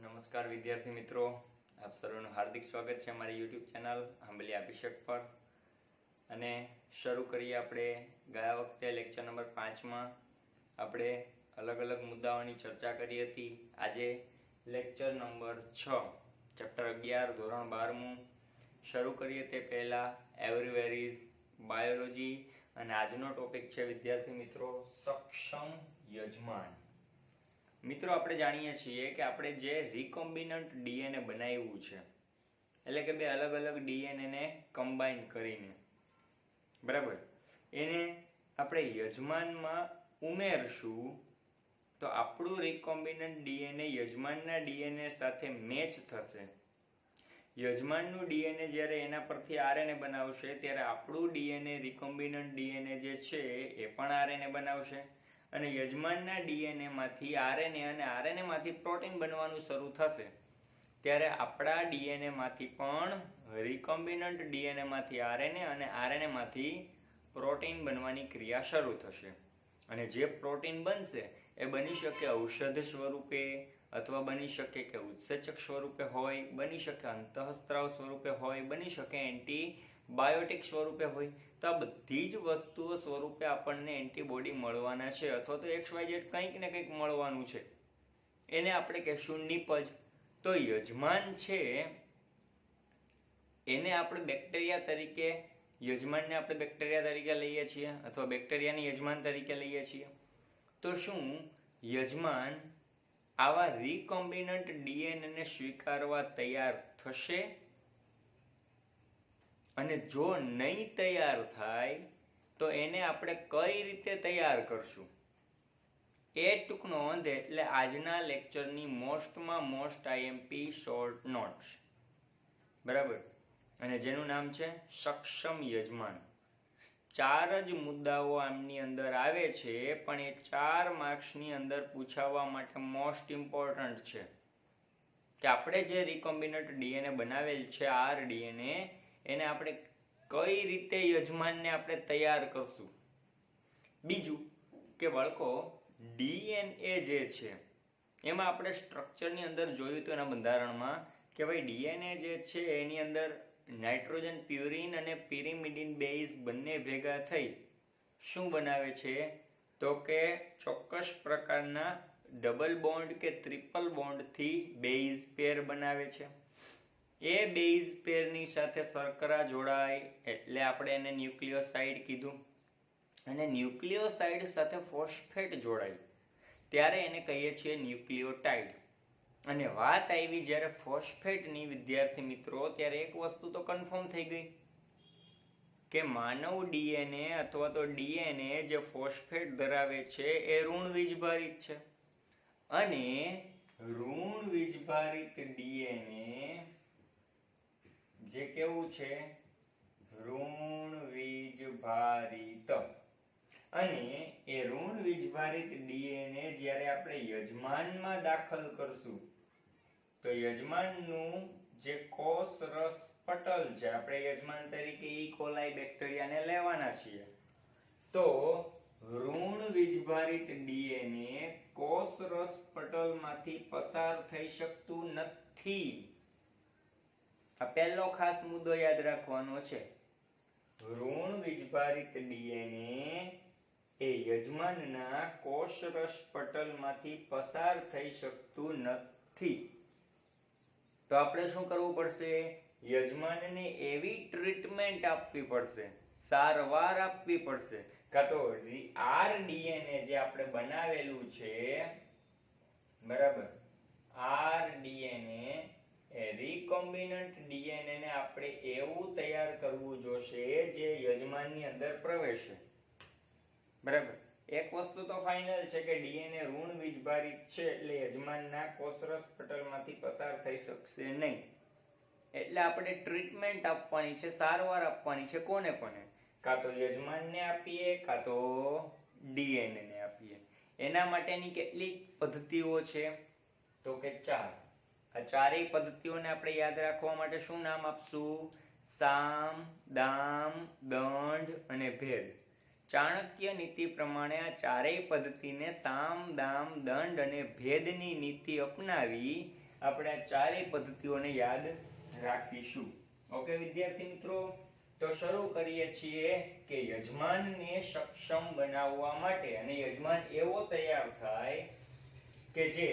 નમસ્કાર વિદ્યાર્થી મિત્રો, આપ સર્વનું હાર્દિક સ્વાગત છે અમારી યુટ્યુબ ચેનલ આંબલી અભિષેક પર. અને શરૂ કરીએ આપણે ગયા વખતે લેક્ચર નંબર 5માં આપણે અલગ અલગ મુદ્દાઓની ચર્ચા કરી હતી. આજે લેક્ચર નંબર 6 ચેપ્ટર 11 ધોરણ 12મું શરૂ કરીએ તે પહેલાં એવરીવેર ઇઝ બાયોલોજી અને આજનો ટોપિક છે વિદ્યાર્થી મિત્રો સક્ષમ યજમાન. મિત્રો આપણે જાણીએ છીએ કે આપણે જે રિકોમ્બિનન્ટ ડીએનએ બનાવ્યું છે, એટલે કે બે અલગ અલગ ડીએનએ ને કમ્બાઈન કરીને, બરાબર, એને આપણે યજમાનમાં ઉમેરશું તો આપણું રિકોમ્બિનન્ટ ડીએનએ યજમાનના ડીએનએ સાથે મેચ થશે. યજમાનનું ડીએનએ જ્યારે એના પરથી આરએનએ બનાવશે ત્યારે આપણું ડીએનએ રિકોમ્બિનન્ટ ડીએનએ જે છે એ પણ આરએનએ બનાવશે. અને યજમાનના ડીએનએ માંથી આરએનએ અને આરએનએ માંથી પ્રોટીન બનવાનું શરૂ થશે ત્યારે આપણા ડીએનએ માંથી પણ રિકોમ્બિનન્ટ ડીએનએ માંથી આરએનએ અને આરએનએ માંથી પ્રોટીન બનવાની ક્રિયા શરૂ થશે. અને જે પ્રોટીન બનશે એ બની શકે ઔષધ સ્વરૂપે, અથવા બની શકે કે ઉત્સેચક સ્વરૂપે હોય, બની શકે અંતઃસ્ત્રાવ સ્વરૂપે હોય, બની શકે એન્ટીબાયોટિક સ્વરૂપે હોય. તો આ બધી જ વસ્તુઓ સ્વરૂપે આપણને એન્ટીબોડી મળવાના છે, અથવા તો XYZ કંઈક ને કંઈક મળવાનું છે. એને આપણે કહેશું નિપજ. તો યજમાન છે એને આપણે બેક્ટેરિયા તરીકે, યજમાનને આપણે બેક્ટેરિયા તરીકે લઈએ છીએ અથવા બેક્ટેરિયાની યજમાન તરીકે લઈએ છીએ. તો શું યજમાન આવા રિકોમ્બિનન્ટ ડીએનએ ને સ્વીકારવા તૈયાર થશે? અને જો નહીં તૈયાર થાય તો એને આપણે કઈ રીતે તૈયાર કરશું? એ ટૂંક નોંધ એટલે આજના લેક્ચરની મોસ્ટમાં મોસ્ટ આઈએમપી શોર્ટ નોટ્સ, બરાબર, અને જેનું નામ છે સક્ષમ યજમાન. 4 જ મુદ્દાઓ આમની અંદર આવે છે, પણ એ 4 માર્ક્સની અંદર પૂછાવવા માટે મોસ્ટ ઇમ્પોર્ટન્ટ છે કે આપણે જે રિકોમ્બિનન્ટ ડીએનએ બનાવેલ છે આરડીએનએ, એને આપણે કઈ રીતે યજમાનને આપણે તૈયાર કરશું. બીજું કે બાળકો ડીએનએ જે છે એમાં આપણે સ્ટ્રક્ચરની અંદર જોયું તો એના બંધારણમાં કે ભાઈ ડીએનએ જે છે એની અંદર નાઇટ્રોજન પ્યુરિન અને પિરિમિડિન બેઝ બંને ભેગા થઈ શું બનાવે છે? તો કે ચોક્કસ પ્રકારના ડબલ બોન્ડ કે ટ્રિપલ બોન્ડથી બેઝ પેર બનાવે છે. એ બેઝ પેરની સાથે શર્કરા જોડાય એટલે આપણે એને ન્યુક્લિયોસાઇડ કીધું. અને ન્યુક્લિયોસાઇડ સાથે ફોસ્ફેટ જોડાય ત્યારે એને કહીએ છીએ ન્યુક્લિયોટાઇડ. અને વાત આવી જ્યારે ફોસ્ફેટની, વિદ્યાર્થી મિત્રો, ત્યારે એક વસ્તુ તો કન્ફર્મ થઈ ગઈ કે માનવ ડીએનએ અથવા તો ડીએનએ જે ફોસ્ફેટ ધરાવે છે એ ઋણ વીજભારિત છે. અને ઋણ વીજભારિત ડીએનએ જે કેવું છે? ઋણ વીજભારિત. અને એ ઋણ વીજભારિત ડીએનએ જ્યારે આપણે યજમાનમાં દાખલ કરશું તો યજમાનનું જે કોષ રસ પટલ છે, આપણે યજમાન તરીકે ઈ કોલાઈ બેક્ટેરિયાને લેવાના છીએ, તો ઋણ વીજભારિત ડીએનએ કોષ રસ પટલમાંથી પસાર થઈ શકતું નથી. આ પહેલો ખાસ મુદ્દો યાદ રાખવાનો છે. ઋણ વીજભારિત ડીએનએ એ યજમાનના કોષરસ પટલમાંથી પસાર થઈ શકતું નથી. તો આપણે શું કરવું પડશે? યજમાનને એવી ટ્રીટમેન્ટ આપવી પડશે, સારવાર આપવી પડશે, કાં તો આરડીએનએ જે આપણે બનાવેલું છે, બરાબર, આરડીએનએ એ રિકોમ્બિનન્ટ ડીએનએ ને આપણે એવું તૈયાર કરવું જોશે જે યજમાનની અંદર પ્રવેશે, બરાબર. એક વસ્તુ તો ફાઇનલ છે કે ડીએનએ ઋણ વીજભારિત છે એટલે યજમાનના કોષરસ પટલમાંથી પસાર થઈ શકશે નહીં. એટલે આપણે ટ્રીટમેન્ટ આપવાની છે, સારવાર આપવાની છે. કોને કોને? કાં તો યજમાનને આપીએ, કાં તો ડીએનએ ને આપીએ. એના માટેની કેટલી પદ્ધતિઓ છે? તો કે 4. આ ચારેય પદ્ધતિઓને આપણે યાદ રાખવા માટે શું નામ આપશું? સામ, દામ, દંડ અને ભેદ. ચાણક્ય નીતિ પ્રમાણે આ ચારેય પદ્ધતિને સામ, દામ, દંડ અને ભેદની નીતિ અપનાવી આપણે આ ચારેય પદ્ધતિઓને યાદ રાખીશું. ઓકે વિદ્યાર્થી મિત્રો, તો શરૂ કરીએ છીએ કે યજમાનને સક્ષમ બનાવવા માટે, અને યજમાન એવો તૈયાર થાય કે જે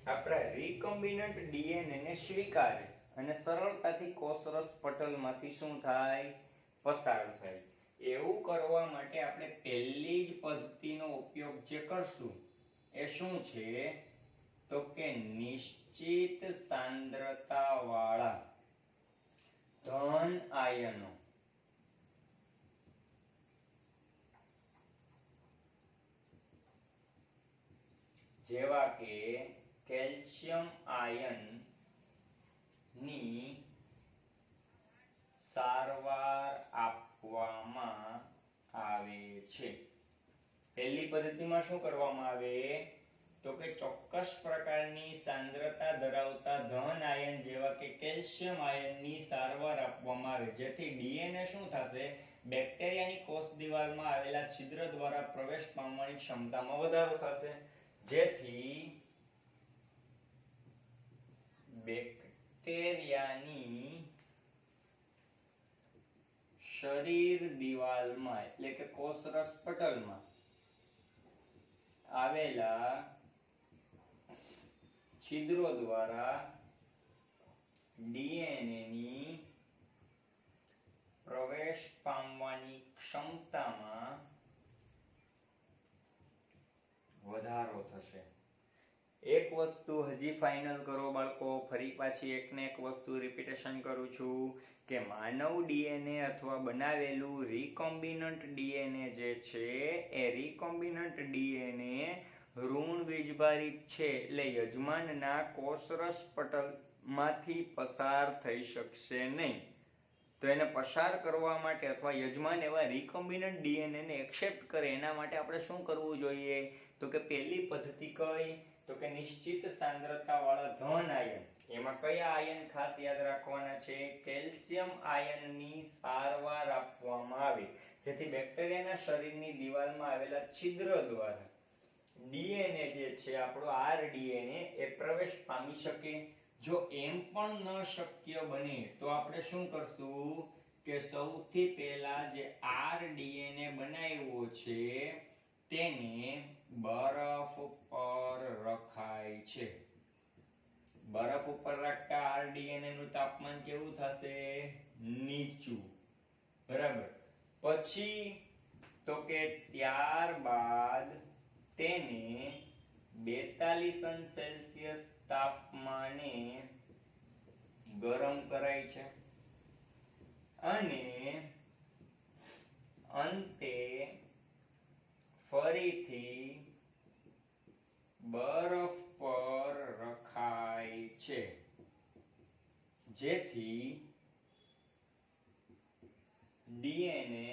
આપણા રિકોમ્બિનન્ટ ડીએનએ ને સ્વીકારે અને સરળતાથી કોષરસ પટલમાંથી શું થાય, પસાર થાય. એવું કરવા માટે આપણે પહેલી જ પદ્ધતિનો ઉપયોગ જે કરશું એ શું છે, તો કે નિશ્ચિત સાંદ્રતા વાળા ધન આયનો, જેવા કે કેલ્શિયમ આયન ની સારવાર આપવામાં આવે છે. પહેલી પદ્ધતિમાં શું કરવામાં આવે, તો કે ચોક્કસ પ્રકારની સાંદ્રતા ધરાવતા ધન આયન જેવા કે કેલ્શિયમ આયનની સારવાર આપવામાં આવે, જેથી ડીએનએ શું થશે, બેક્ટેરિયાની કોષ દિવાલમાં આવેલા છિદ્ર દ્વારા પ્રવેશ પામવાની ક્ષમતામાં વધારો થશે, જેથી બેક્ટેરિયાની શરીર દિવાલમાં એટલે કે કોષરસ પટલમાં આવેલા છિદ્રો દ્વારા ડીએનએ ની પ્રવેશ પામવાની ક્ષમતામાં વધારો થશે. એક વસ્તુ હજી ફાઇનલ કરો બાળકો, ફરી પાછી એકને એક વસ્તુ રિપીટેશન કરું છું કે માનવ ડીએનએ અથવા બનાવેલું રિકોમ્બિનન્ટ ડીએનએ જે છે એ રિકોમ્બિનન્ટ ડીએનએ ઋણ વીજભારિત છે, એટલે યજમાનના કોષરસ પટલમાંથી પસાર થઈ શકશે નહીં. તો એને પસાર કરવા માટે અથવા યજમાન એવા રિકોમ્બિનન્ટ ડીએનએ ને એક્સેપ્ટ કરે એના માટે આપણે શું કરવું જોઈએ, તો કે પહેલી પદ્ધતિ કઈ, તો કે નિશ્ચિત સાંદ્રતા વાળા ધન આયન. એમાં કયા આયન ખાસ યાદ રાખવાના છે, કેલ્શિયમ આયનની સારવાર આપવામાં આવે, જેથી બેક્ટેરિયાના શરીરની દિવાલમાં આવેલા છિદ્ર દ્વારા ડીએનએ જે છે આપણો આરડીએનએ એ પ્રવેશ પામી શકે. જો એમ પણ ન શક્ય બને તો આપણે શું કરશું કે સૌથી પહેલા જે આરડીએનએ બનાવ્યો છે તેને બરફ પર રખાય છે. બરફ ઉપર રાખતા આરડીએનએ નું તાપમાન કેવું થશે, નીચું. બરાબર. પછી તો કે ત્યારબાદ તેને 42°C તાપમાને ગરમ કરાય છે અને અંતે ફરીથી બરફ પર રખાય છે, જેથી ડીએનએ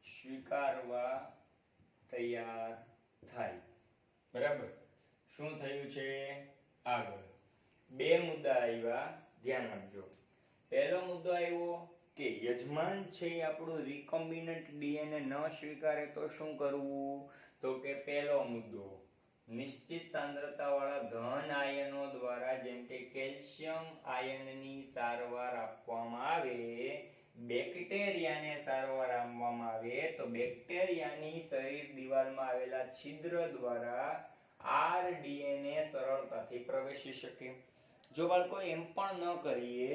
સ્વીકારવા તૈયાર થાય. બરાબર. શું થયું છે આગળ? બે મુદ્દા આવ્યા, ધ્યાન આપજો. પહેલો મુદ્દો આવ્યો કે યજમાન છે આપણું રિકોમ્બિનન્ટ ડીએનએ ન સ્વીકારે તો શું કરવું, તો કે પહેલો મુદ્દો નિશ્ચિત સાંદ્રતા વાળા ધન આયનો દ્વારા જેમ કે કેલ્શિયમ આયનની સારવાર આપવામાં આવે, બેક્ટેરિયાને સારવાર આપવામાં આવે તો બેક્ટેરિયાની શરીર દિવાલમાં આવેલા છિદ્ર દ્વારા આરડીએનએ સરળતાથી પ્રવેશી શકે. જો બાળકો એમ પણ ન કરીએ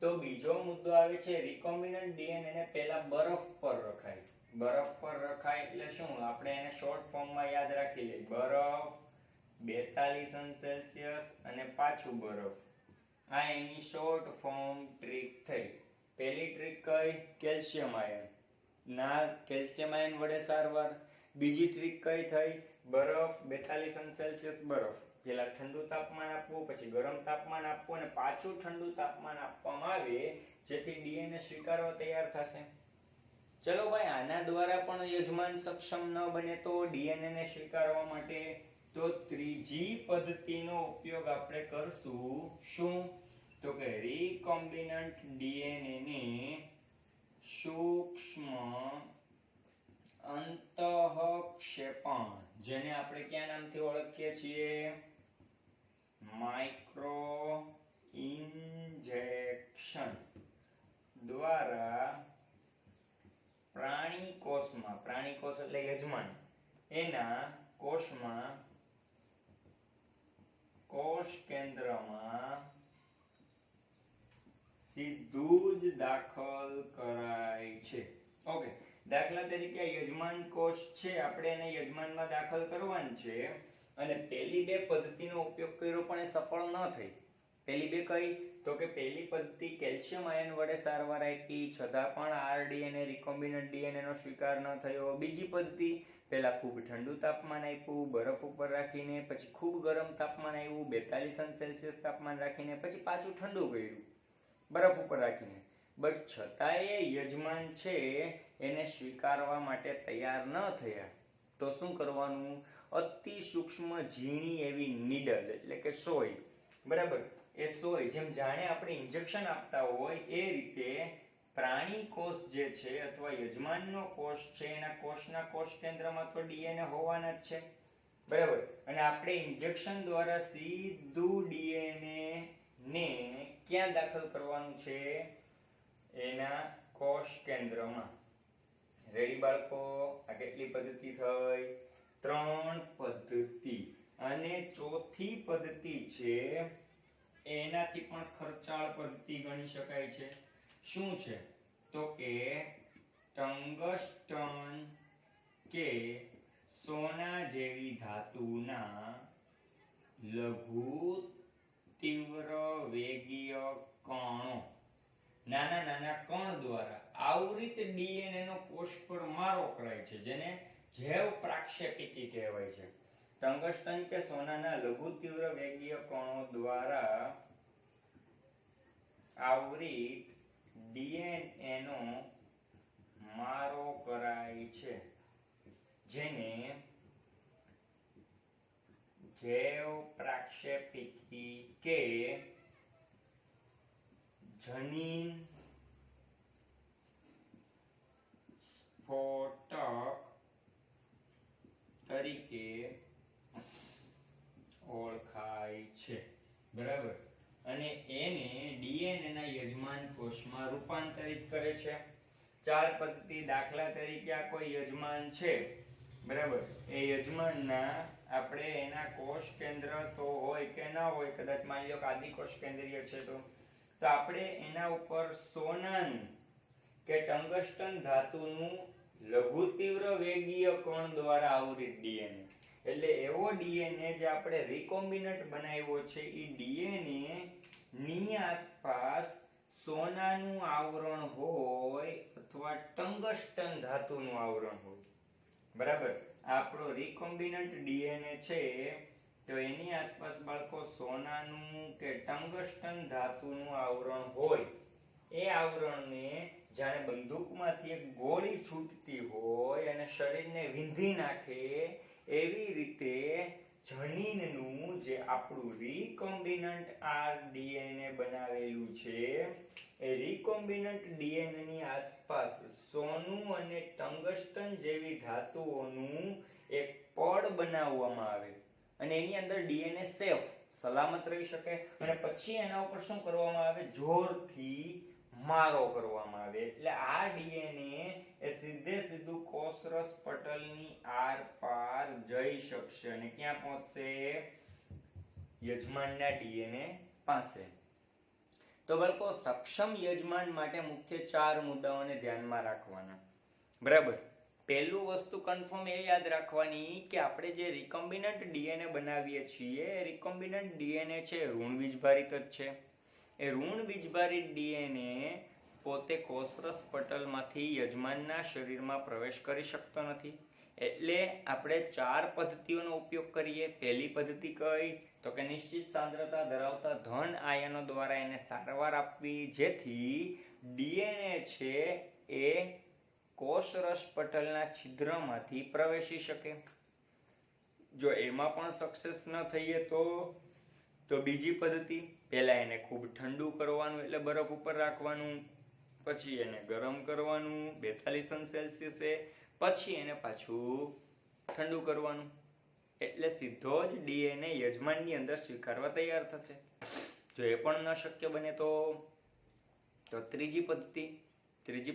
તો બીજો મુદ્દો આવે છે, રિકોમ્બિનન્ટ ડીએનએ ને પહેલા બરફ પર રખાય. બરફ પર રખાય એટલે શું, આપણે એને શોર્ટ ફોર્મમાં યાદ રાખી લઈએ, બરફ 42°C અને પાછું બરફ. આ એની શોર્ટ ફોર્મ ટ્રીક થઈ. પહેલી ટ્રીક કઈ, કેલ્શિયમ આયન ના કેલ્શિયમ આયન વડે સારવાર. બીજી ટ્રીક કઈ થઈ, બરફ 42°C બરફ, પેલા ઠંડુ તાપમાન આપવું, પછી ગરમ તાપમાન આપવું અને પાછું ઠંડુ તાપમાન આપવામાં આવે, જેથી ડીએનએ સ્વીકારવા તૈયાર થશે. ચલો ભાઈ, આના દ્વારા પણ યજમાન સક્ષમ ન બને તો ડીએનએ ને સ્વીકારવા માટે તો ત્રીજી પદ્ધતિનો ઉપયોગ આપણે કરશું. શું, તો કે રિકોમ્બિનન્ટ ડીએનએ ને સૂક્ષ્મ અંતઃક્ષેપણ, જેને આપણે કયા નામથી ઓળખીએ છીએ, માઇક્રો ઇન્જેક્શન દ્વારા પ્રાણી કોષ એટલે યજમાન એના કોષમાં કોષ કેન્દ્રમાં સીધું જ દાખલ કરાય છે. ઓકે, દાખલા તરીકે યજમાન કોષ છે, આપણે એને યજમાનમાં દાખલ કરવાનું છે અને પહેલી બે પદ્ધતિનો ઉપયોગ કર્યો પણ એ સફળ ન થઈ. પહેલી બે કઈ? તો કે પહેલી પદ્ધતિ કેલ્શિયમ આયન વડે સારવાર આપી છતાં પણ આરડીએનએ રિકોમ્બિનન્ટ ડીએનએ નો સ્વીકાર ન થયો. બીજી પદ્ધતિ પહેલા ખૂબ ઠંડુ તાપમાન આપ્યું બરફ ઉપર રાખીને, પછી ખૂબ ગરમ તાપમાન આવ્યું 42°C તાપમાન રાખીને, પછી પાછું ઠંડુ કર્યું બરફ ઉપર રાખીને, બટ છતાંય યજમાન છે એને સ્વીકારવા માટે તૈયાર ન થયા. તો શું કરવાનું? અતિ સૂક્ષ્મ ઝીણી એવી નીડલ એટલે કે સોય, બરાબર, એ સોય જેમ જાણે આપણે ઇન્જેક્શન આપતા હોય એ રીતે પ્રાણી કોષ જે છે અથવા યજમાનનો કોષ છે એના કોષના કોષ કેન્દ્રમાં તો ડીએનએ હોવાના જ છે, બરાબર, અને આપણે ઇન્જેક્શન દ્વારા સીધું ડીએનએ ને ક્યાં દાખલ કરવાનું છે? એના કોષ કેન્દ્રમાં. રેડી બાળકો? આ કેટલી પદ્ધતિ થઈ? 3 પદ્ધતિ. અને ચોથી પદ્ધતિ છે એનાથી પણ ખર્ચાળ પદ્ધતિ ગણી શકાય છે. શું છે? તો કે ટંગસ્ટન કે સોના જેવી ધાતુના લઘુ તીવ્ર વેગીય કણો, નાના કણ દ્વારા આવૃત ડીએનએ નો કોષ પર મારો કરાય છે, જેને જૈવ પ્રાક્ષેપિકી કહેવાય છે. ટંગસ્ટન કે સોનાના લઘુ તીવ્ર વેગીય કણો દ્વારા આવૃત ડીએનએ નો મારો કરાય છે, જેને જૈવ પ્રાક્ષેપિકી કે જનીન સ્ફોટક તરીકે ઓળખાય છે, બરાબર, અને એને ડીએનએ ના યજમાન કોષમાં રૂપાંતરિત કરે છે. 4 પદ્ધતિ. દાખલા તરીકે આ કોઈ યજમાન છે, બરાબર, એ યજમાનના આપણે એના કોષ કેન્દ્ર તો હોય કે ના હોય, કદાચ માની લો કે આદિકોષ કેન્દ્રીય છે તો આપણે એના ઉપર સોનાનું કે ટંગસ્ટન ધાતુનું લઘુ તીવ્ર વેગીય કણ દ્વારા આવૃત ડીએનએ, એટલે એવો ડીએનએ જે આપણે રિકોમ્બિનન્ટ બનાવ્યો છે એ ડીએનએ ની આસપાસ સોનાનું આવરણ હોય અથવા ટંગસ્ટન ધાતુનું આવરણ હોય, બરાબર. આપણો રિકોમ્બિનન્ટ ડીએનએ છે તો એની આસપાસ બાળકો સોનાનું કે ટંગસ્ટન ધાતુનું આવરણ હોય. એ આવરણને જાણે બંદૂકમાંથી એક ગોળી છૂટતી હોય અને શરીરને વીંધી નાખે એવી રીતે જનીનનું જે આપણું રિકોમ્બિનન્ટ આરડીએનએ બનાવેલું છે એ રિકોમ્બિનન્ટ ડીએનએ ની આસપાસ સોનું અને ટંગસ્ટન જેવી ધાતુઓનું એક પડ બનાવવામાં આવે અને એની અંદર ડીએનએ સેફ સલામત રહી શકે અને પછી એના ઉપર શું કરવામાં આવે? જોરથી મારો કરવામાં આવે, એટલે આ ડીએનએ એ સીધું કોષરસ પટલની આરપાર જઈ શકશે અને ક્યાં પહોંચશે? યજમાનના ડીએનએ પાસે. તો બાળકો સક્ષમ યજમાન માટે મુખ્ય 4 મુદ્દાઓને ધ્યાનમાં રાખવાના, બરાબર. પહેલું વસ્તુ કન્ફર્મ એ યાદ રાખવાની કે આપણે જે રિકોમ્બિનન્ટ ડીએનએ બનાવીએ છીએ એ રિકોમ્બિનન્ટ ડીએનએ છે ઋણ વીજભારિત જ છે. એ ઋણ વીજભારિત ડીએનએ પોતે કોષરસ પટલમાંથી યજમાનના શરીરમાં પ્રવેશ કરી શકતો નથી, એટલે આપણે 4 પદ્ધતિઓનો ઉપયોગ કરીએ. પહેલી પદ્ધતિ કઈ? તો કે નિશ્ચિત સાંદ્રતા ધરાવતા ધન આયનો દ્વારા એને સારવાર આપવી, જેથી ડીએનએ છે એ કોષરસ પટલના છિદ્રમાંથી પ્રવેશી શકે. જો એમાં પણ સક્સેસ ન થઈએ તો બીજી પદ્ધતિ, પહેલા એને ખૂબ ઠંડુ કરવાનું એટલે બરફ ઉપર રાખવાનું, પછી એને ગરમ કરવાનું 42°C, પછી એને પાછું ઠંડુ કરવાનું, એટલે સીધો જ ડીએનએ યજમાનની અંદર સ્વીકારવા તૈયાર થશે. જો એ પણ ન શક્ય બને તો ત્રીજી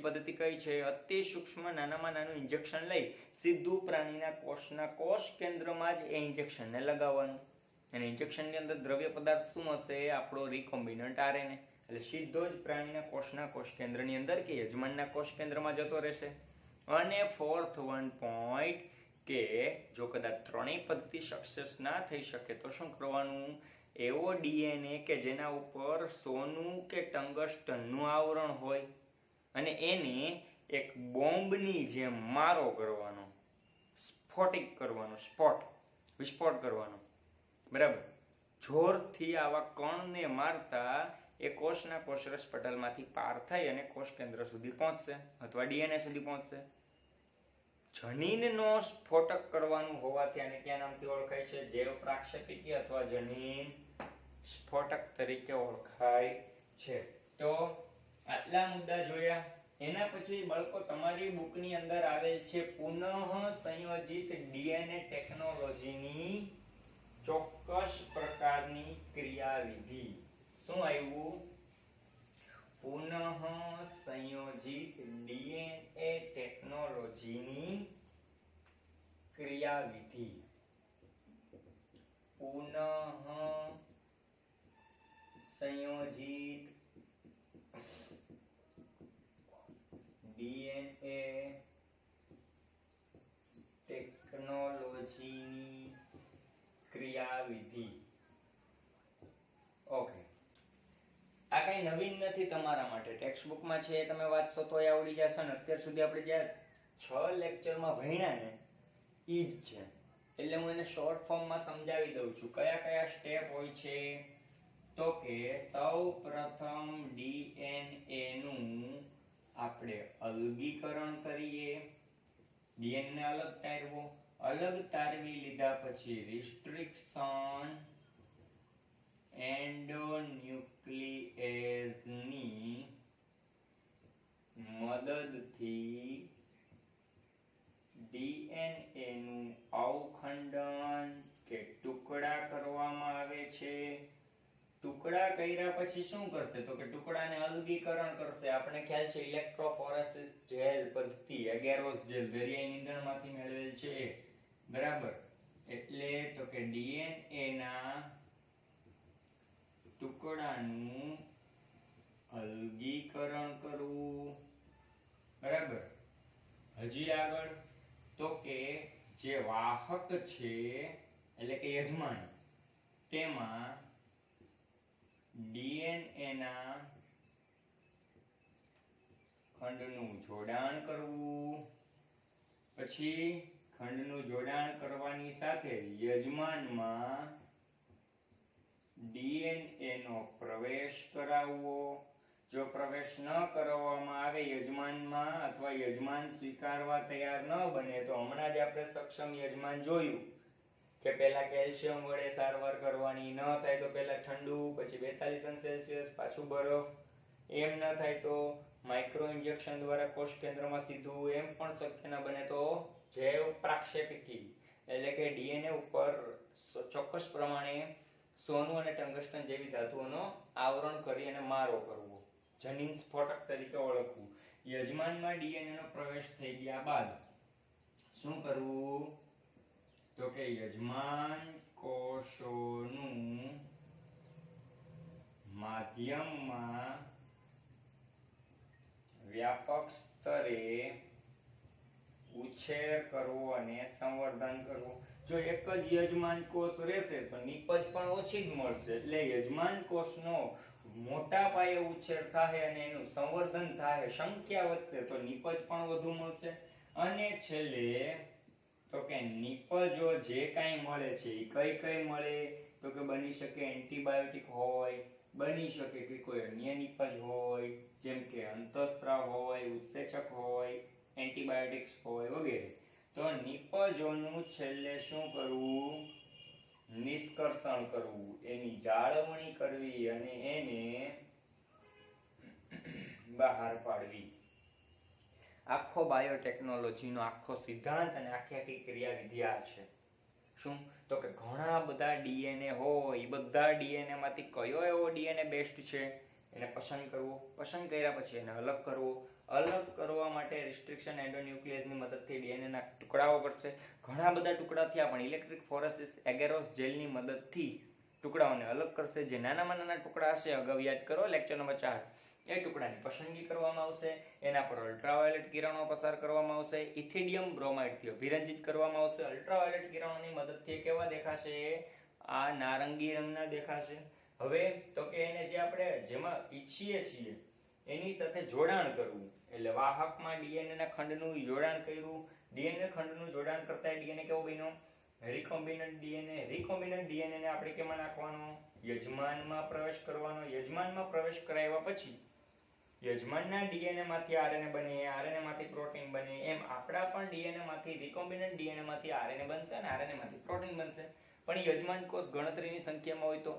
પદ્ધતિ કઈ છે? અતિ સૂક્ષ્મ નાનામાં નાનું ઇન્જેક્શન લઈ સીધું પ્રાણીના કોષના કોષ કેન્દ્રમાં જ એ ઇન્જેક્શનને લગાવવાનું. અને ઇન્જેક્શનની અંદર દ્રવ્ય પદાર્થ શું હશે? આપણો રિકોમ્બિનન્ટ આરએનએ. એટલે સીધો જ પ્રાણીના કોષના કોષ કેન્દ્રની અંદર કે યજમાનના કોષ કેન્દ્રમાં જતો રહેશે. અને ફોર્થ વન પોઈન્ટ કે જો કદાચ ત્રણેય પદ્ધતિ સક્સેસ ના થઈ શકે તો શું કરવાનું? એવો ડીએનએ કે જેના ઉપર સોનું કે ટંગસ્ટનનું આવરણ હોય અને એને એક બોમ્બની જેમ મારો કરવાનો, વિસ્ફોટ કરવાનો. બરાબર? જોરથી આવા કણને મારતા એ કોષના કોષરસ પટલમાંથી પાર થઈ અને કોષ કેન્દ્ર સુધી પહોંચશે અથવા ડીએનએ સુધી પહોંચશે. જનીનનો સ્ફોટક કરવાનું હોવાથી આને કયા નામથી ઓળખાય છે? જૈવ પ્રાક્ષેપિકી અથવા જનીન સ્ફોટક તરીકે ઓળખાય છે. તો આટલા મુદ્દા જોયા. એના પછી બાળકો તમારી બુકની અંદર આવેલ છે પુનઃ સંયોજિત ડીએનએ ટેકનોલોજીની ચોક્કસ પ્રકારની ક્રિયાવિધિ. શું આવ્યું? પુનઃ સંયોજિત ડીએનએ ટેકનોલોજીની ક્રિયાવિધિ. પુનઃ સંયોજિત ડીએનએ ટેકનોલોજીની ક્રિયાવિધિ. ઓકે, આ કઈ નવીન નથી તમારા માટે. ટેક્સ્ટ બુકમાં છે, તમે વાંચશો તો આવડી જશે. ને અત્યાર સુધી આપણે જે 6 લેક્ચરમાં ભણ્યા ને ઈ જ છે. એટલે હું એને શોર્ટ ફોર્મમાં સમજાવી દઉં છું. કયા સ્ટેપ હોય છે? તો કે સૌ પ્રથમ ડીએનએ નું આપણે અલગીકરણ કરીએ. ડીએનએ અલગ તારવી લીધા પછી રિસ્ટ્રિક્શન એન્ડોન્યુક્લિએઝની મદદથી ડીએનએ નું અવખંડન કે ટુકડા કરવામાં આવે છે. ટુકડા કર્યા પછી શું કરશે? તો કે ટુકડાને અલગીકરણ કરશે. આપણે ખ્યાલ છે ઇલેક્ટ્રોફોરેસિસ જેલ પદ્ધતિ, એગેરોસ જેલ દરિયાઈ નીંદણમાંથી મેળવેલ છે. બરાબર? એટલે તો કે ડીએનએ ના ટુકડાનું અલગીકરણ કરવું. બરાબર? હજી આગળ તો કે જે વાહક છે એટલે કે યજમાન, તેમાં ડીએનએ ના ખંડનું જોડાણ કરવું. પછી ખંડનું જોડાણ કરવાની સાથે યજમાનમાં ડીએનએ નો પ્રવેશ કરાવવો. જો પ્રવેશ ન કરવામાં આવે યજમાનમાં અથવા યજમાન સ્વીકારવા તૈયાર ન બને તો હમણાં જ આપણે સક્ષમ યજમાન જોયું કે પહેલા કેલ્શિયમ વડે સારવાર કરવાની. ન થાય તો પહેલા ઠંડુ, પછી 42 સેલ્સિયસ, પાછું બરફ. એમ ન થાય તો માઇક્રો ઇન્જેક્શન દ્વારા કોષ કેન્દ્રમાં સીધું. એમ પણ શક્ય ન બને તો જૈવ પ્રાક્ષેપિકી એટલે કે ડીએનએ ઉપર ચોક્કસ પ્રમાણે સોનું અને ટંગસ્ટન જેવી ધાતુઓનો આવરણ કરી અને મારો કરવો, જનીન સ્ફોટક તરીકે ઓળખવું. યજમાનમાં ડીએનએ નો પ્રવેશ થઈ ગયા બાદ શું કરવું? તો કે યજમાન કોષોનું માધ્યમમાં વ્યાપક સ્તરે ઉછેર કરવો અને સંવર્ધન કરવું. જો એક જ યજમાન કોષ રહેશે તો નીપજ પણ ઓછી જ મળશે. એટલે યજમાન કોષનો મોટા પાયે ઉછેર થાય અને એનું સંવર્ધન થાય, સંખ્યા વધશે તો નીપજ પણ વધુ મળશે. અને છેલ્લે તો કે નીપજો જે કાંઈ મળે છે એ કઈ મળે? તો કે બની શકે એન્ટીબાયોટિક હોય, બની શકે કે કોઈ અન્ય નીપજ હોય, જેમ કે અંતઃસ્ત્રાવ હોય, ઉત્સેચક હોય, એન્ટીબાયોટિક્સ હોય વગેરે. તો નીપજોનું છેલ્લે શું કરવું? નિષ્કર્ષણ કરવું, એની જાળવણી કરવી અને એને બહાર પાડવી. આખો બાયોટેકનોલોજીનો આખો સિદ્ધાંત અને આખી ક્રિયાવિધિ આ છે. શું? તો કે ઘણા બધા ડીએનએ હોય, એ બધા ડીએનએ માંથી કયો એવો ડીએનએ બેસ્ટ છે એને પસંદ કરવો. પસંદ કર્યા પછી એને અલગ કરવો. અલગ કરવા માટે રિસ્ટ્રિક્શન એન્ડોન્યુક્લિયસની મદદથી ડીએનએ ના ટુકડાઓ કરશે. ઘણા બધા ટુકડા થયા પણ ઇલેક્ટ્રિક ફોરેસિસ એગેરોસ જેલની મદદથી ટુકડાઓને અલગ કરશે. જે નાનામાં નાના ટુકડા હશે, અગાઉ યાદ કરો લેક્ચર નંબર 4, એ ટુકડાની પસંદગી કરવામાં આવશે. એના પર અલ્ટ્રાવાયોલેટ કિરણો પસાર કરવામાં આવશે. ઇથિડિયમ બ્રોમાઇડથી અભિરંજિત કરવામાં આવશે. અલ્ટ્રાવાયોલેટ કિરણોની મદદથી કેવા દેખાશે? આ નારંગી રંગના દેખાશે. હવે તો કે એને જે આપણે જેમાં ઈચ્છીએ છીએ એની સાથે જોડાણ કરવું, એટલે વાહકમાં ડીએનએ ના ખંડનું જોડાણ કર્યું. ડીએનએ ખંડનું જોડાણ કરતા ડીએનએ કેવો બન્યો? Recombinant DNA. રિકોમ્બિનન્ટ ડીએનએ ને આપણે કેમાં નાખવાનો? યજમાનમાં પ્રવેશ કરવાનો. યજમાનમાં પ્રવેશ કરાવ્યા પછી યજમાનના ડીએનએ માંથી આરએનએ બને, આરએનએ માંથી પ્રોટીન બને. એમ આપણા પણ ડીએનએ માંથી રિકોમ્બિનન્ટ ડીએનએ માંથી આરએનએ બનશે અને આરએનએ માંથી પ્રોટીન બનશે. પણ યજમાન કોષ ગણતરીની સંખ્યામાં હોય તો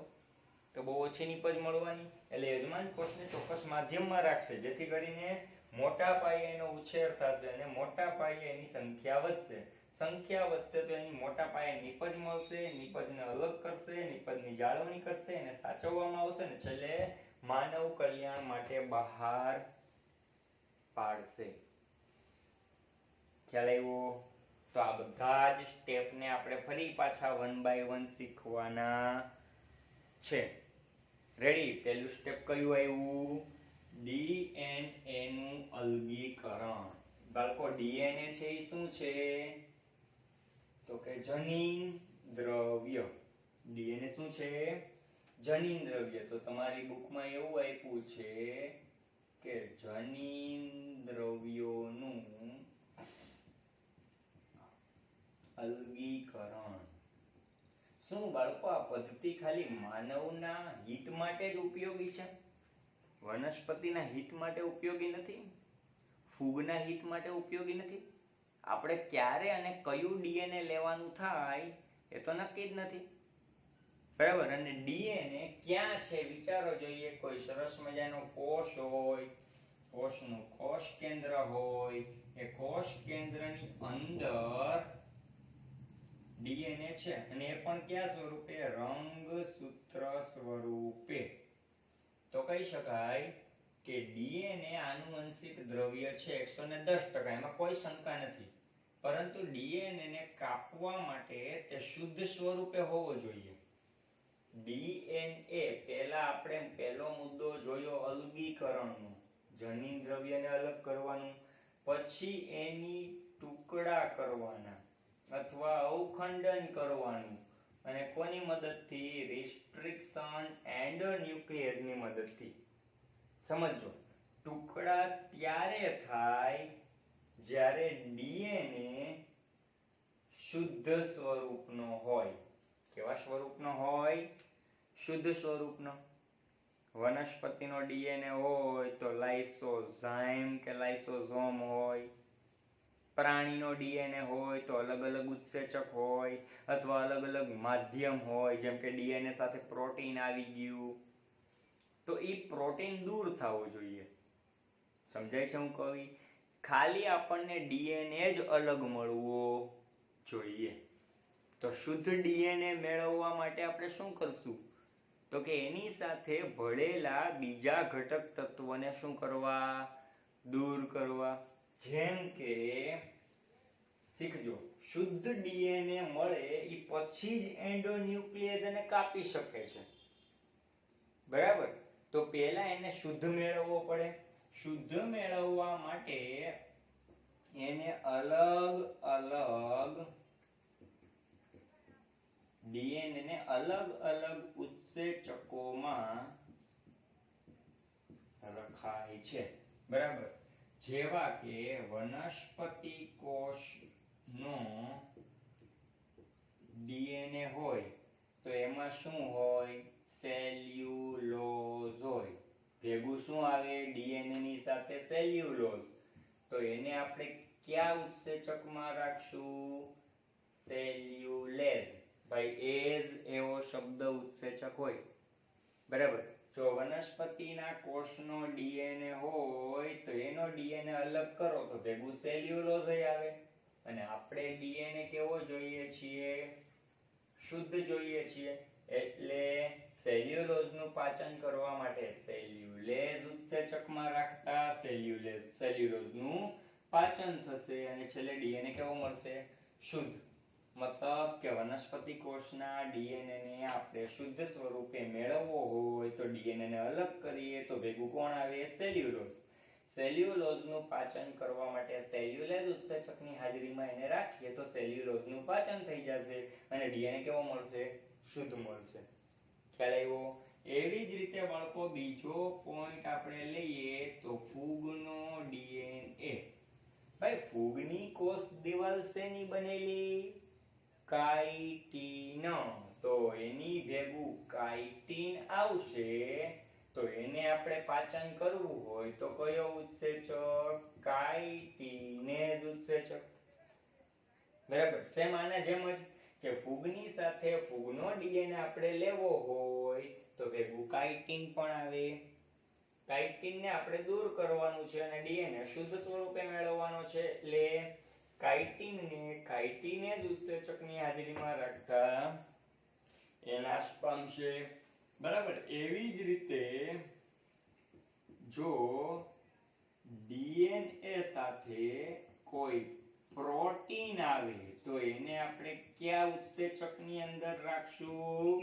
બહુ ઓછી નીપજ મળવાની. એટલે યજમાન કોષને ચોક્કસ માધ્યમમાં રાખશે, જેથી કરીને મોટા પાયે એનો ઉછેર થશે અને મોટા પાયે એની સંખ્યા વધશે. સંખ્યા વધશે તો એની મોટા પાયે નીપજ મળશે. નીપજને અલગ કરશે, નીપજની જાળવણી કરશે, એને સાચવવામાં આવશે અને છેલ્લે માનવ કલ્યાણ માટે બહાર પાડશે. ખ્યાલ આવ્યો? તો આ બધા જ સ્ટેપને આપણે ફરી પાછા 1 by 1 શીખવાના છે. રેડી? પહેલું સ્ટેપ કયું આવ્યું? ડીએનએ નું અલગીકરણ. બાળકો ડીએનએ છે એ શું છે? તો કે જનીન દ્રવ્ય. ડીએનએ શું છે? જનીન દ્રવ્ય. તો તમારી બુકમાં એવું આપ્યું છે કે જનીન દ્રવ્યોનું અલગીકરણ. શું બાળકો આ પદ્ધતિ ખાલી માનવના હિત માટે જ ઉપયોગી છે? વનસ્પતિના હિત માટે ઉપયોગી નથી? ફૂગના હિત માટે ઉપયોગી નથી? આપણે ક્યારે અને કયું ડીએનએ લેવાનું થાય એ તો નક્કી જ નથી. બરાબર? અને ડીએનએ ક્યાં છે વિચારો જોઈએ. કોઈ સરસ મજાનો કોષ હોય, કોષનું કોષ કેન્દ્ર હોય, એ કોષ કેન્દ્રની અંદર ડીએનએ છે અને એ પણ કયા સ્વરૂપે? રંગસૂત્ર સ્વરૂપે. તો કહી શકાય કે ડીએનએ આનુવંશિક દ્રવ્ય છે 110%, એમાં કોઈ શંકા નથી. પરંતુ ડીએનએ ને કાપવા માટે તે શુદ્ધ સ્વરૂપે હોવો જોઈએ. ડીએનએ પહેલા આપણે પહેલો મુદ્દો જોયો અલગીકરણનો. જનીન દ્રવ્યને અલગ કરવાનું, પછી એની ટુકડા કરવાના અથવા અવખંડન કરવાનું, અને કોની મદદથી? રિસ્ટ્રિક્શન એન્ડોન્યુક્લિયસની મદદથી. સમજો, ટુકડા ત્યારે થાય જ્યારે ડીએનએ શુદ્ધ સ્વરૂપનો હોય. કેવા સ્વરૂપનો હોય? શુદ્ધ સ્વરૂપનો. વનસ્પતિનો ડીએનએ હોય તો લાઇસોઝાઇમ કે લાઇસોઝોમ હોય. પ્રાણીનો ડીએનએ હોય તો અલગ અલગ ઉત્સેચક હોય અથવા અલગ અલગ માધ્યમ હોય. જેમ કે ડીએનએ સાથે પ્રોટીન આવી ગયું તો એ પ્રોટીન દૂર થવું જોઈએ. સમજાય છે હું કહી? ખાલી આપણને ડીએનએ જ અલગ મળવો જોઈએ. તો શુદ્ધ ડીએનએ મેળવવા માટે આપણે શું કરશું? તો કે એની સાથે ભળેલા બીજા ઘટક તત્વોને શું કરવા? દૂર કરવા. જેમ કે શીખજો, શુદ્ધ ડીએનએ મળે એ પછી જ એન્ડોન્યુક્લિયસ એને કાપી શકે છે. બરાબર? તો પહેલા એને શુદ્ધ મેળવવો પડે. શુદ્ધ મેળવવા માટે એને અલગ અલગ ડીએનએ ને અલગ અલગ ઉત્સેચકોમાં રખાય છે. બરાબર? જેવા કે વનસ્પતિ કોષનો ડીએનએ હોય તો એમાં શું હોય? સેલ્યુલોઝ હોય. ભેગું શું આવે? ડીએનએ ની સાથે સેલ્યુલોઝ. તો એને આપણે કયા ઉત્સેચકમાં રાખશું? સેલ્યુલેઝ. ભાઈ એઝ એવો શબ્દ ઉત્સેચક હોય. બરાબર? જો વનસ્પતિના કોષનો ડીએનએ હોય તો એનો ડીએનએ અલગ કરો તો ભેગું સેલ્યુલોઝ આવે. અને આપણે ડીએનએ કેવો જોઈએ છીએ? શુદ્ધ જોઈએ છીએ, એટલે સેલ્યુલોઝનું પાચન કરવા માટે સેલ્યુલેઝ ઉત્સેચકમાં રાખતા સેલ્યુલોઝનું પાચન થશે અને છેલ્લે ડીએનએ કેવો મળશે? શુદ્ધ. મતલબ કે વનસ્પતિ કોષના ડીએનએ ને આપણે શુદ્ધ સ્વરૂપે મેળવવો હોય તો ડીએનએ ને અલગ કરીએ તો ભેગું કોણ આવે? સેલ્યુલોઝ. સેલ્યુલોઝનું પાચન કરવા માટે સેલ્યુલેઝ ઉત્સેચકની હાજરીમાં એને રાખીએ તો સેલ્યુલોઝનું પાચન થઈ જશે અને ડીએનએ કેવો મળશે? શુદ્ધ મળશે. ખ્યાલ આવ્યો? એવી જ રીતે બાળકો બીજો પોઈન્ટ આપણે લઈએ તો ફૂગનો ડીએનએ. ભાઈ ફૂગની કોષ દિવાલ શેની બનેલી? કાઇટિન. તો એની ભેગું કાઇટિન આવશે તો એને આપણે પાચન કરવું હોય તો કયો ઉત્સેચક? કાઇટિનેઝ ઉત્સેચક. બરાબર. સેમ આના જેમ જ કે ફૂગની સાથે ફૂગનો ડીએનએ આપણે લેવો હોય તો ભેગું કાઇટિન પણ આવે. કાઇટિનને આપણે દૂર કરવાનું છે અને ડીએનએ શુદ્ધ સ્વરૂપે મેળવવાનો છે, એટલે કાઇટિનને કાઇટિનેઝ ઉત્સેચકની હાજરીમાં રાખતા એ નાશ પામશે. બરાબર. એવી જ રીતે જો ડીએનએ સાથે કોઈ પ્રોટીન આવે તો એને આપણે કયા ઉત્સેચકની અંદર રાખશું?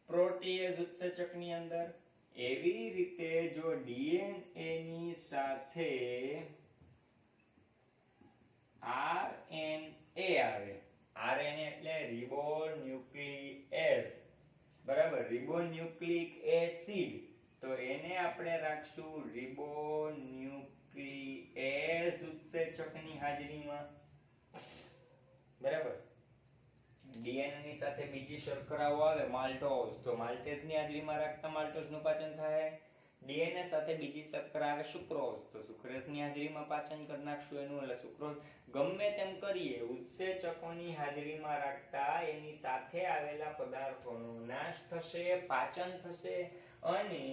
પ્રોટીએઝ ઉત્સેચકની અંદર. એવી રીતે જો ડીએનએ ની સાથે આરએનએ આવે, આરએનએ એટલે રિબોન્યુક્લિએઝ, બરાબર, રિબોન્યુક્લિક એસિડ, તો એને આપણે રાખશું રિબોન્યુક્લિએઝ ઉત્સેચકની હાજરીમાં. બરાબર. ડીએનએ ની સાથે બીજી શર્કરાઓ આવે માલ્ટોઝ, તો માલ્ટેઝની હાજરીમાં રાખતા માલ્ટોઝનું પાચન થાય. ડીએનએ સાથે બીજી શર્કરા આવે સુક્રોઝ, તો સુક્રોઝની હાજરીમાં પાચન કરી નાખશું એનું, એટલે સુક્રોઝ. ગમે તેમ કરીએ ઉત્સેચકોની હાજરીમાં રાખતા એની સાથે આવેલા પદાર્થોનો નાશ થશે, પાચન થશે અને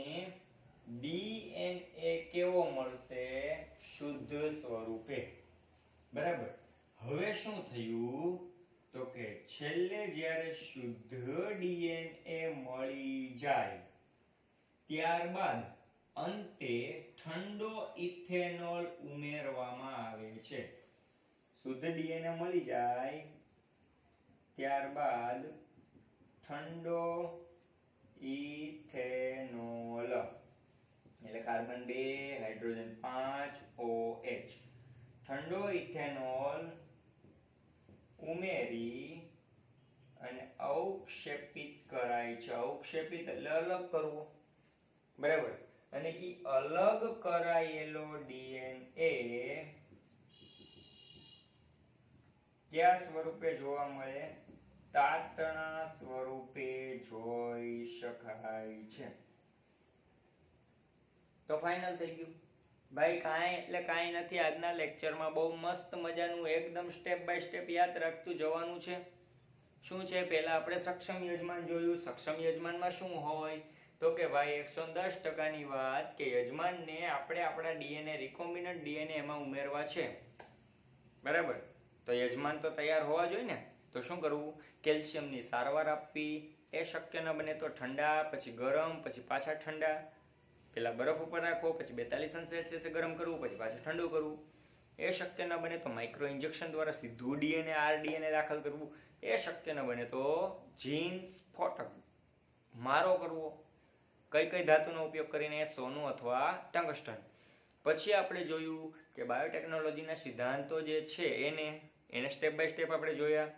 ડીએનએ કેવો મળશે? શુદ્ધ સ્વરૂપે. બરાબર. હવે શું થયું તો કે છેલ્લે જ્યારે શુદ્ધ ડીએનએ મળી જાય ત્યારબાદ અંતે ઠંડો ઇથેનોલ ઉમેરવામાં આવે છે. શુદ્ધ ડીએનએ મળી જાય ત્યારબાદ ઠંડો ઇથેનોલ એટલે કાર્બન 2 હાઇડ્રોજન 5 OH, ઠંડો ઇથેનોલ ઉમેરી અને અવક્ષેપિત કરાય છે. અવક્ષેપિત એટલે અલગ કરવો. બરાબર. અને ઈ અલગ કરાયેલો ડીએનએ કયા સ્વરૂપે જોવા મળે? તાતણા સ્વરૂપે જોઈ શકાય છે. તો ફાઇનલ થઈ ગયું ભાઈ. કાંઈ એટલે કાંઈ નથી. આજના લેક્ચરમાં બહુ મસ્ત મજાનું એકદમ સ્ટેપ બાય સ્ટેપ યાદ રાખતું જવાનું છે. શું છે? પહેલા આપણે સક્ષમ યજમાન જોયું. સક્ષમ યજમાનમાં શું હોય તો કે ભાઈ 110% વાત કે યજમાનને આપણે આપણા ડીએનએ રિકોમ્બિનન્ટ ડીએનએ એમાં ઉમેરવા છે. બરાબર. તો યજમાન તો તૈયાર હોવા જોઈએ ને. તો શું કરવું? કેલ્શિયમની સારવાર આપવી. એ શક્ય ન બને તો ઠંડા, પછી ગરમ, પછી પાછા ઠંડા. પેલા બરફ ઉપર રાખો, પછી 42°C ગરમ કરવું, પછી પાછું ઠંડુ કરવું. એ શક્ય ન બને તો માઇક્રો ઇન્જેક્શન દ્વારા સીધું ડીએનએ આરડીએનએ દાખલ કરવું. એ શક્ય ન બને તો જીન સ્ફોટક મારો કરવો. કઈ કઈ ધાતુનો ઉપયોગ કરીને? સોનું અથવા ટંગસ્ટન. પછી આપણે જોયું કે બાયોટેકનોલોજીના સિદ્ધાંતો જે છે એને સ્ટેપ બાય સ્ટેપ આપણે જોયા.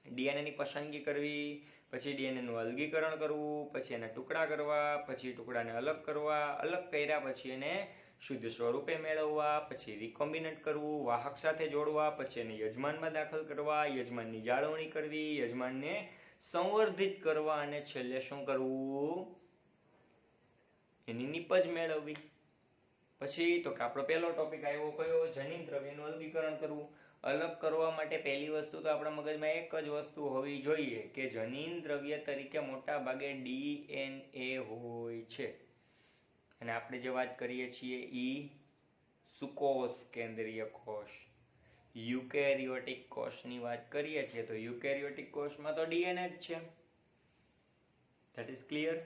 ડીએનએ ની પસંદગી કરવી, પછી ડીએનએ નું અલગીકરણ કરવું, પછી એના ટુકડા કરવા, પછી ટુકડાને અલગ કરવા, અલગ કર્યા પછી એને શુદ્ધ સ્વરૂપે મેળવવા, પછી રિકોમ્બિનન્ટ કરવું, વાહક સાથે જોડવા, પછી એને યજમાનમાં દાખલ કરવા, યજમાનની જાળવણી કરવી, યજમાનને સંવર્ધિત કરવા અને છેલ્લે શું કરવું? એની નિપજ મેળવવી. પછી તો કે આપણો પહેલો ટોપિક આવ્યો કયો? જનીન દ્રવ્યનું અલગીકરણ કરવું. અલગ કરવા માટે પહેલી વસ્તુ તો આપણા મગજમાં એક જ વસ્તુ હોવી જોઈએ કે જનીન દ્રવ્ય તરીકે મોટા ભાગે ડીએનએ હોય છે. અને આપણે જે વાત કરીએ છીએ ઈ સુકોષ કેન્દ્રીય કોષ. યુકેરિયોટિક કોષની વાત કરીએ છીએ તો યુકેરિયોટિક કોષમાં તો ડીએનએ જ છે. That is clear.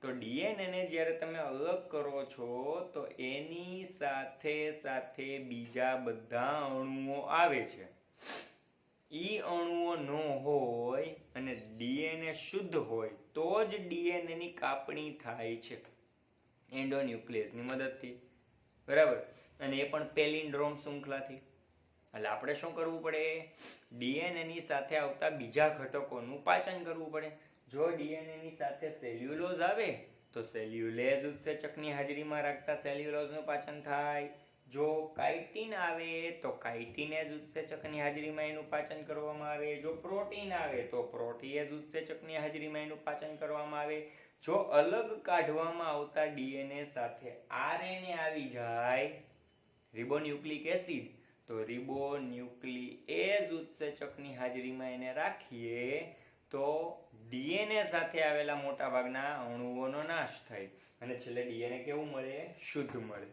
તો ડીએનએ ને જ્યારે તમે અલગ કરો છો તો એની સાથે સાથે બીજા બધા અણુઓ આવે છે. ઈ અણુઓ ન હોય અને ડીએનએ શુદ્ધ હોય તો જ ડીએનએ ની કાપણી થાય છે એન્ડોન્યુક્લિયસની મદદથી. બરાબર. અને એ પણ પેલિન્ડ્રોમ શૃંખલાથી. એટલે આપણે શું કરવું પડે? ડીએનએ ની સાથે આવતા બીજા ઘટકોનું પાચન કરવું પડે. જો ડીએનએ ની સાથે સેલ્યુલોઝ આવે તો સેલ્યુલેઝ ઉત્સેચકની હાજરીમાં રાખતા સેલ્યુલોઝનું પાચન થાય. જો કાઇટિન આવે તો કાઇટિનેઝ ઉત્સેચકની હાજરીમાં એનું પાચન કરવામાં આવે. જો પ્રોટીન આવે તો પ્રોટીએઝ ઉત્સેચકની હાજરીમાં એનું પાચન કરવામાં આવે. જો અલગ કાઢવામાં આવતા ડીએનએ સાથે આરએનએ આવી જાય, રિબોન્યુક્લિક એસિડ, તો રિબોન્યુક્લિએઝ ઉત્સેચકની હાજરીમાં એને રાખીએ તો ડીએનએ સાથે આવેલા મોટા ભાગના અણુઓનો નાશ થાય અને છેલ્લે ડીએનએ કેવું મળે? શુદ્ધ મળે.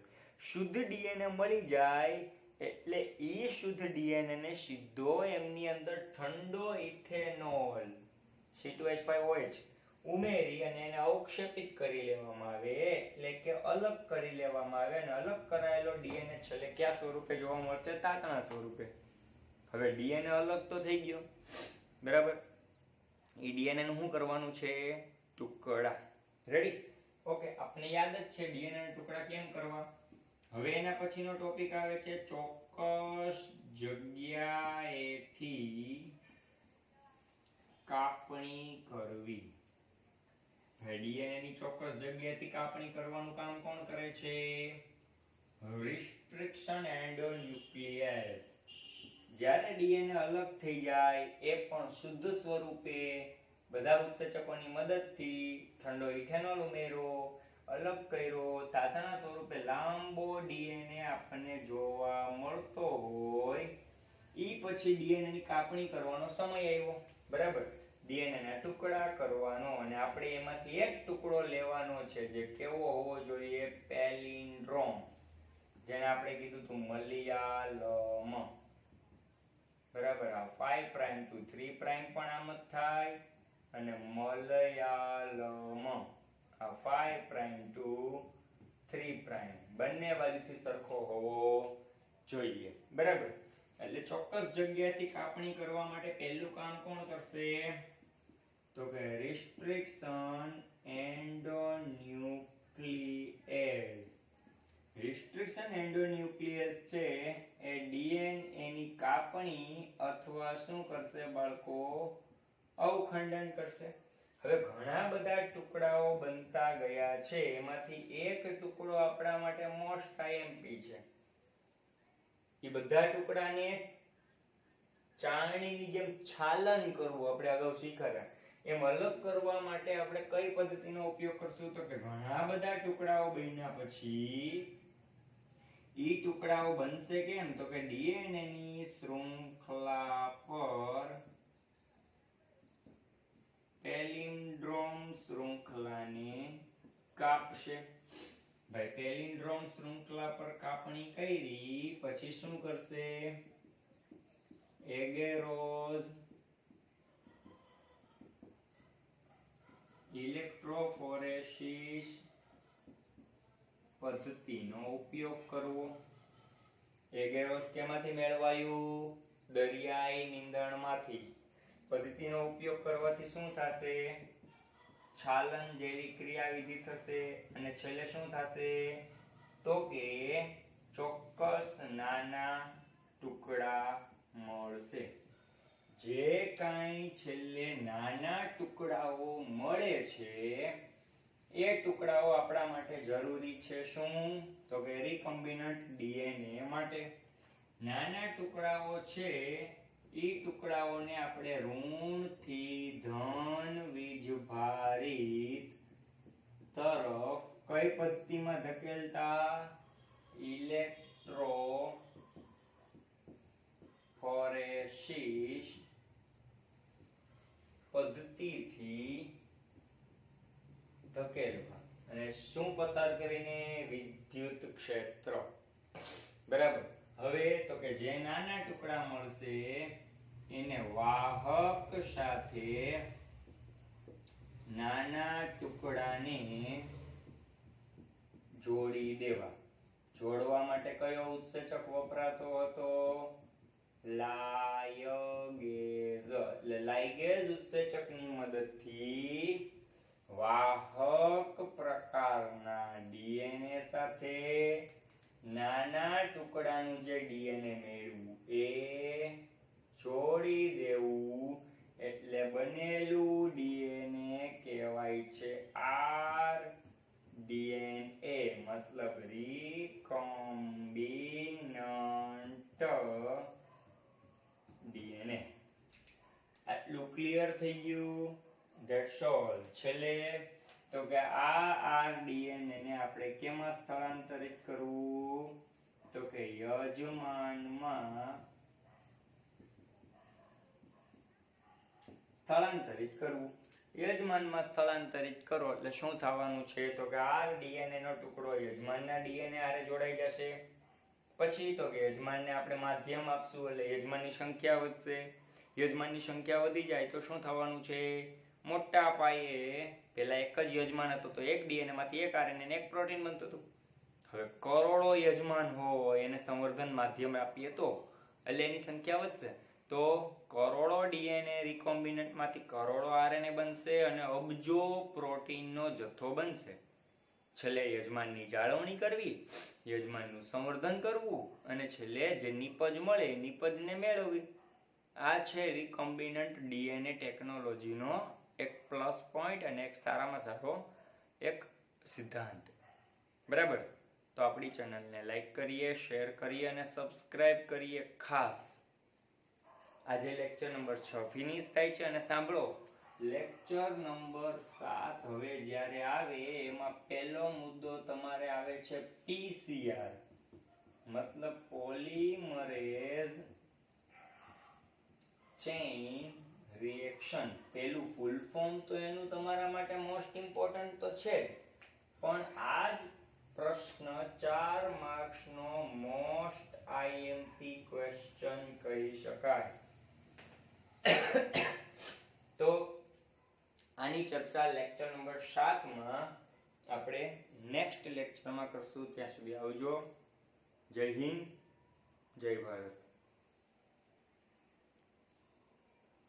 શુદ્ધ ડીએનએ મળી જાય એટલે એ શુદ્ધ ડીએનએ ને સીધો એમની અંદર ઠંડો ઇથેનોલ C2H5OH ઉમેરી અને એને અવક્ષેપિત કરી લેવામાં આવે, એટલે કે અલગ કરી લેવામાં આવે અને અલગ કરાયેલો ડીએનએ છેલ્લે કયા સ્વરૂપે જોવા મળશે? તાતણા સ્વરૂપે. હવે ડીએનએ અલગ તો થઈ ગયો, બરાબર. એ ડીએનએ નું શું કરવાનું છે? ટુકડા. રેડી? ઓકે, આપણે યાદ જ છે ડીએનએ ના ટુકડા કેમ કરવા. હવે એના પછીનો ટોપિક આવે છે ચોક્કસ જગ્યાએથી કાપણી કરવી. ડીએનએ ની ચોક્કસ જગ્યાએથી કાપણી કરવાનું કામ કોણ કરે છે? Restriction endonuclease. જ્યારે ડીએનએ અલગ થઈ જાય એ પણ શુદ્ધ સ્વરૂપે બધા ઉત્સેચકોની મદદથી ઠંડો ઇથેનોલ ઉમેરો, અલગ કર્યો, તાતણા સ્વરૂપે લાંબો ડીએનએ આપણને જોવા મળતો હોય, ઈ પછી ડીએનએ ની કાપણી કરવાનો સમય આવ્યો. બરાબર. ડીએનએ ના ટુકડા કરવાનો અને આપણે એમાંથી એક ટુકડો લેવાનો છે જે કેવો હોવો જોઈએ? પેલિન્ડ્રોમ. જેને આપણે કીધું હતું મલયાલમ. બરાબર. આ 5 પ્રાઇમ to 3 પ્રાઇમ પણ આમ જ થાય અને મલયાલમ આ 5 પ્રાઇમ to 3 પ્રાઇમ બંને બાજુથી સરખો હોવો જોઈએ. બરાબર. એટલે ચોક્કસ જગ્યાએથી કાપણી કરવા માટે પહેલું કામ કોણ કરશે? તો કે રિસ્ટ્રિક્શન એન્ડોન્યુક્લિએઝ. રિસ્ટ્રિક્શન એન્ડોન્યુક્લિયસ છે એ ડીએનએ ની કાપણી અથવા શું કરશે બાળકો? અવખંડન કરશે. હવે ઘણા બધા ટુકડાઓ બનતા ગયા છે, એમાંથી એક ટુકડો આપણા માટે મોસ્ટ આઈએમપી છે. એ બધા ટુકડાને ચાળણીની જેમ છાલન કરવું આપણે અગાઉ શીખ્યા. એમ અલગ કરવા માટે આપણે કઈ પદ્ધતિનો ઉપયોગ કરશું? તો કે ઘણા બધા ટુકડાઓ બન્યા પછી ઈ ટુકડાઓ બનશે કેમ? તો કે ડીએનએ ની શૃંખલા પર પેલિન્ડ્રોમ શૃંખલાને કાપશે. ભાઈ પેલિન્ડ્રોમ શૃંખલા પર કાપણી કરી પછી શું કરશે? એગેરોઝ ઇલેક્ટ્રોફોરેસિસ પદ્ધતિનો ઉપયોગ કરવો. એગેરોસ કેમાંથી મેળવાયું? દરિયાઈ નીંદણમાંથી. પદ્ધતિનો ઉપયોગ કરવાથી શું થશે? છાલન જેવી ક્રિયાવિધિ થશે અને છેલ્લે શું થશે? તો કે ચોક્કસ નાના ટુકડા મળશે. જે કાંઈ છેલ્લે નાના ટુકડાઓ મળે છે એ ટુકડાઓ આપણા માટે જરૂરી છે. શું? તો કે રિકમ્બિનન્ટ ડીએનએ માટે. નાના ટુકડાઓ છે ઈ ટુકડાઓને આપણે ઋણથી ધન વીજભારિત તરફ કઈ પદ્ધતિમાં ધકેલતા? ઇલેક્ટ્રોફોરેસિસ પદ્ધતિથી ધકેલવા. અને શું પસાર કરીને? વિદ્યુત ક્ષેત્ર. બરાબર. હવે તો કે જે નાના ટુકડા મળશે એને વાહક સાથે નાના ટુકડાને જોડી દેવા. જોડવા માટે કયો ઉત્સેચક વપરાતો હતો? લાયગેઝ. એટલે લાયગેઝ ઉત્સેચકની મદદથી વાહક પ્રકારના ડીએનએ સાથે નાના ટુકડાનું જે ડીએનએ મેળવું એ જોડી દેવું, એટલે બનેલું ડીએનએ કહેવાય છે આરડીએનએ, મતલબ રિકોમ્બિનન્ટ ડીએનએ. આટલું ક્લિયર થઈ ગયું? That's all. છેલ્લે તો કે આ આરડીએનએ ને આપણે કેમાં સ્થળાંતરિત કરવું? તો કે યજમાનમાં સ્થળાંતરિત કરવું. યજમાનમાં સ્થળાંતરિત કરો એટલે શું થવાનું છે? તો કે આરડીએનએ નો ટુકડો યજમાનના ડીએનએ હારે જોડાઈ જશે. પછી તો કે યજમાનને આપણે માધ્યમ આપશું એટલે યજમાનની સંખ્યા વધશે. યજમાનની સંખ્યા વધી જાય તો શું થવાનું છે? મોટા પાયે પેલા એક જ યજમાન હતો તો એક ડીએનએ માંથી એક આરએનએ ને એક પ્રોટીન બનતું હતું. હવે કરોડો યજમાન હોય એને સંવર્ધન માધ્યમ આપીએ તો એટલે એની સંખ્યા વધશે. તો કરોડો ડીએનએ રિકોમ્બિનન્ટ માંથી કરોડો આરએનએ બનશે અને અબજો પ્રોટીનનો જથ્થો બનશે. છેલ્લે યજમાનની જાળવણી કરવી, યજમાનનું સંવર્ધન કરવું અને છેલ્લે જે નિપજ મળે એ નિપજને મેળવવી. આ છે રિકોમ્બિનન્ટ ડીએનએ ટેકનોલોજીનો એક પ્લસ પોઈન્ટ અને એક સારામાં સારો એક સિદ્ધાંત. બરાબર? તો આપણી ચેનલને લાઈક કરીએ, શેર કરીએ અને સબસ્ક્રાઇબ કરીએ ખાસ. આજે લેક્ચર નંબર 6 ફિનિશ થાય છે અને સાંભળો, લેક્ચર નંબર 7 હવે જ્યારે આવે એમાં પહેલો મુદ્દો તમારે આવે છે પીસીઆર, મતલબ પોલીમરેઝ ચેઇન રિએક્શન. પેલું ફૂલ ફોર્મ તો એનું તમારા માટે મોસ્ટ ઇમ્પોર્ટન્ટ તો છે જ, પણ આ જ પ્રશ્ન 4 માર્ક્સનો મોસ્ટ આઈએમપી ક્વેશ્ચન કહી શકાય. તો આની ચર્ચા લેક્ચર નંબર 7 માં આપણે નેક્સ્ટ લેક્ચરમાં કરશું. ત્યાં સુધી આવજો. જય હિન્દ, જય ભારત.